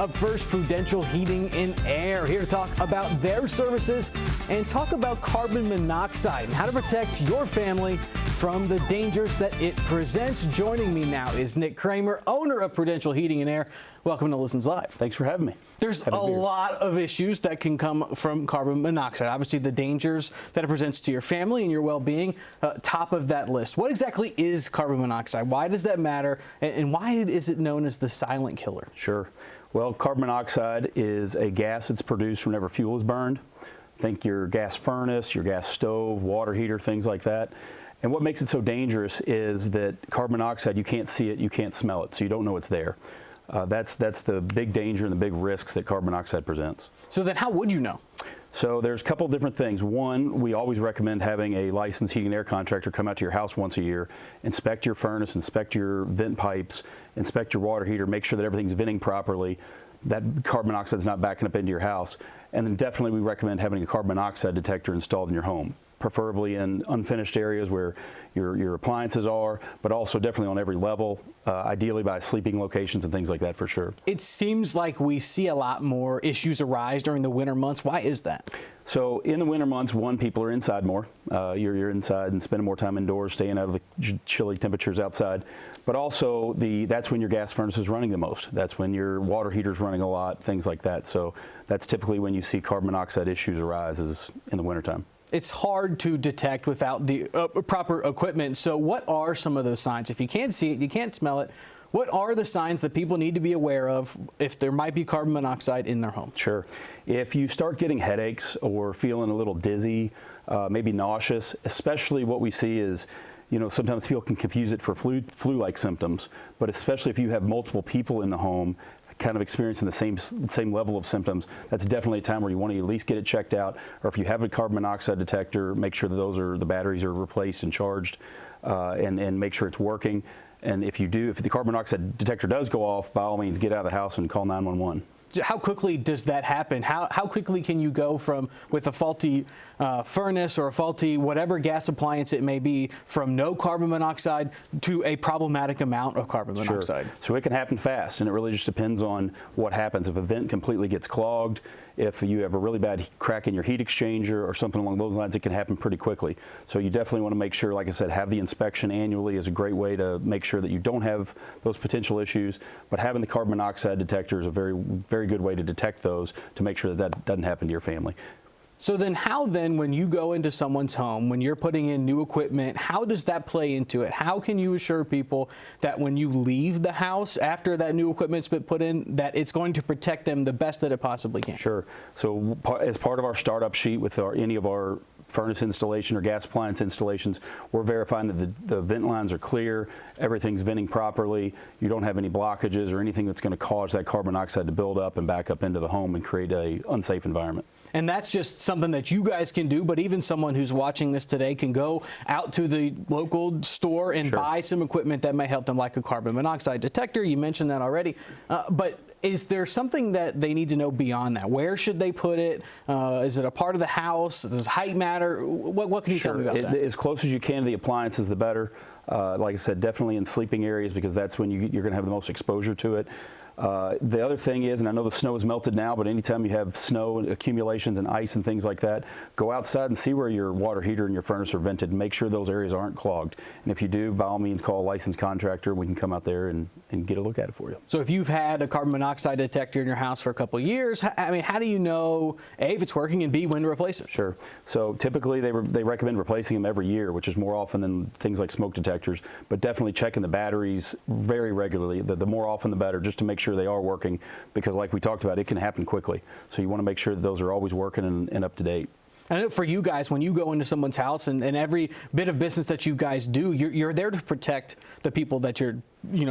Up first, Prudential Heating and Air, here to talk about their services and talk about carbon monoxide and how to protect your family from the dangers that it presents. Joining me now is Nick Kramer, owner of Prudential Heating and Air. Welcome to Listens Live. Thanks for having me. There's a lot of issues that can come from carbon monoxide. Obviously, the dangers that it presents to your family and your well-being, top of that list. What exactly is carbon monoxide? Why does that matter? And why is it known as the silent killer? Sure. Well, carbon monoxide is a gas that's produced whenever fuel is burned. Think your gas furnace, your gas stove, water heater, things like that. And what makes it so dangerous is that carbon monoxide, you can't see it, you can't smell it, so you don't know it's there. That's the big danger and the big risks that carbon monoxide presents. So then how would you know? So there's a couple of different things. One, we always recommend having a licensed heating and air contractor come out to your house once a year, inspect your furnace, inspect your vent pipes, inspect your water heater, make sure that everything's venting properly, that carbon monoxide is not backing up into your house. And then definitely we recommend having a carbon monoxide detector installed in your home, preferably in unfinished areas where your appliances are, but also definitely on every level, ideally by sleeping locations and things like that for sure. It seems like we see a lot more issues arise during the winter months. Why is that? So in the winter months, one, people are inside more. You're inside and spending more time indoors, staying out of the chilly temperatures outside. But also, that's when your gas furnace is running the most. That's when your water heater's running a lot, things like that. So that's typically when you see carbon monoxide issues arise, is in the wintertime. It's hard to detect without the proper equipment. So what are some of those signs? If you can't see it, you can't smell it, what are the signs that people need to be aware of if there might be carbon monoxide in their home? Sure. If you start getting headaches or feeling a little dizzy, maybe nauseous, especially what we see is, sometimes people can confuse it for flu-like symptoms, but especially if you have multiple people in the home kind of experiencing the same level of symptoms, that's definitely a time where you want to at least get it checked out, or if you have a carbon monoxide detector, make sure that the batteries are replaced and charged, and make sure it's working. And if the carbon monoxide detector does go off, by all means get out of the house and call 911. How quickly does that happen? How quickly can you go with a faulty furnace or a faulty whatever gas appliance it may be, from no carbon monoxide to a problematic amount of carbon monoxide? Sure. So it can happen fast, and it really just depends on what happens. If a vent completely gets clogged, if you have a really bad crack in your heat exchanger or something along those lines, it can happen pretty quickly. So you definitely want to make sure, like I said, have the inspection annually is a great way to make sure that you don't have those potential issues. But having the carbon monoxide detector is a very, very good way to detect those, to make sure that doesn't happen to your family. So then when you go into someone's home, when you're putting in new equipment, how does that play into it? How can you assure people that when you leave the house after that new equipment's been put in, that it's going to protect them the best that it possibly can? Sure. So as part of our startup sheet with any of our furnace installation or gas appliance installations, we're verifying that the vent lines are clear, everything's venting properly, you don't have any blockages or anything that's going to cause that carbon monoxide to build up and back up into the home and create an unsafe environment. And that's just something that you guys can do, but even someone who's watching this today can go out to the local store and buy some equipment that may help them, like a carbon monoxide detector. You mentioned that already. But is there something that they need to know beyond that? Where should they put it? Is it a part of the house? Does height matter? What can you tell me about that? As close as you can to the appliances, the better. Like I said, definitely in sleeping areas, because that's when you're going to have the most exposure to it. The other thing is, and I know the snow is melted now, but anytime you have snow accumulations and ice and things like that, go outside and see where your water heater and your furnace are vented and make sure those areas aren't clogged. And if you do, by all means, call a licensed contractor. We can come out there and get a look at it for you. So if you've had a carbon monoxide detector in your house for a couple of years, how do you know, A, if it's working, and B, when to replace it? Sure. So typically they recommend replacing them every year, which is more often than things like smoke detectors, but definitely checking the batteries very regularly. The more often the better, just to make sure they are working, because like we talked about, it can happen quickly. So you want to make sure that those are always working and up to date. I know for you guys, when you go into someone's house and every bit of business that you guys do, you're there to protect the people that you're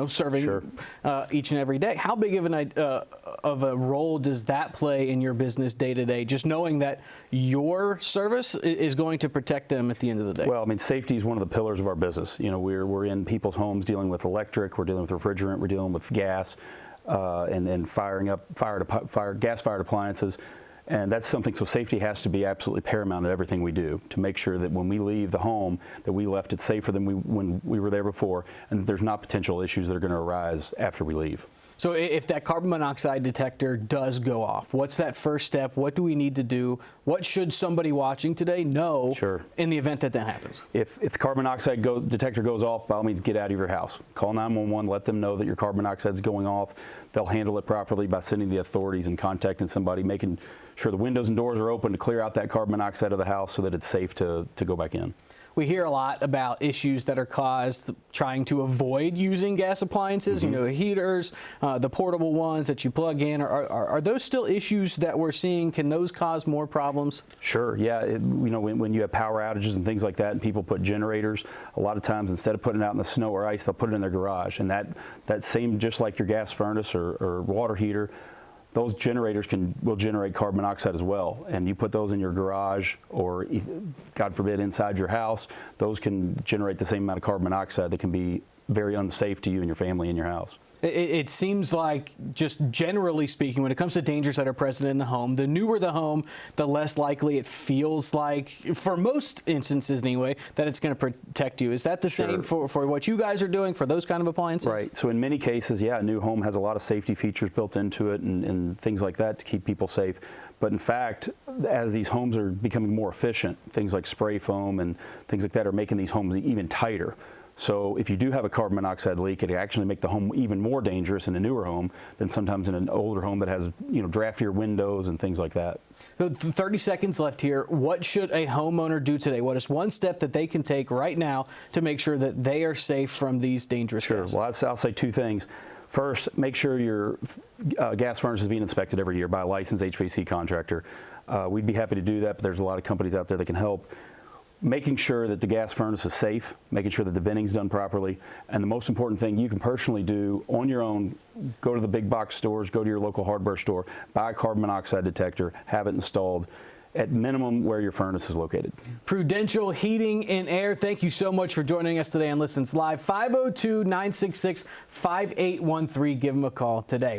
serving each and every day. How big of a role does that play in your business day to day, just knowing that your service is going to protect them at the end of the day? Well, I mean, safety is one of the pillars of our business. We're in people's homes dealing with electric, we're dealing with refrigerant, we're dealing with gas, and firing up gas-fired appliances. And that's something, so safety has to be absolutely paramount at everything we do, to make sure that when we leave the home, that we left it safer than when we were there before, and that there's not potential issues that are going to arise after we leave. So if that carbon monoxide detector does go off, what's that first step? What do we need to do? What should somebody watching today know in the event that happens? If the carbon monoxide detector goes off, by all means, get out of your house. Call 911, let them know that your carbon monoxide is going off. They'll handle it properly by sending the authorities and contacting somebody, making sure the windows and doors are open to clear out that carbon monoxide of the house so that it's safe to go back in. We hear a lot about issues that are caused trying to avoid using gas appliances, you know, heaters, the portable ones that you plug in. Are those still issues that we're seeing? Can those cause more problems? Sure, yeah. You know, when you have power outages and things like that and people put generators, a lot of times instead of putting it out in the snow or ice, they'll put it in their garage. And that same, just like your gas furnace or water heater, those generators will generate carbon monoxide as well. And you put those in your garage or, God forbid, inside your house, those can generate the same amount of carbon monoxide that can be very unsafe to you and your family in your house. It seems like, just generally speaking, when it comes to dangers that are present in the home, the newer the home, the less likely it feels like, for most instances anyway, that it's going to protect you. Is that the same for what you guys are doing for those kind of appliances? Right. So in many cases, yeah, a new home has a lot of safety features built into it and things like that to keep people safe. But in fact, as these homes are becoming more efficient, things like spray foam and things like that are making these homes even tighter. So if you do have a carbon monoxide leak, it can actually make the home even more dangerous in a newer home than sometimes in an older home that has, you know, draftier windows and things like that. 30 seconds left here. What should a homeowner do today? What is one step that they can take right now to make sure that they are safe from these dangerous gases? Well, I'll say two things. First, make sure your gas furnace is being inspected every year by a licensed HVAC contractor. We'd be happy to do that, but there's a lot of companies out there that can help. Making sure that the gas furnace is safe, making sure that the venting's done properly, and the most important thing you can personally do on your own, go to the big box stores, go to your local hardware store, buy a carbon monoxide detector, have it installed, at minimum where your furnace is located. Prudential Heating and Air, thank you so much for joining us today on Listens Live. 502-966-5813. Give them a call today.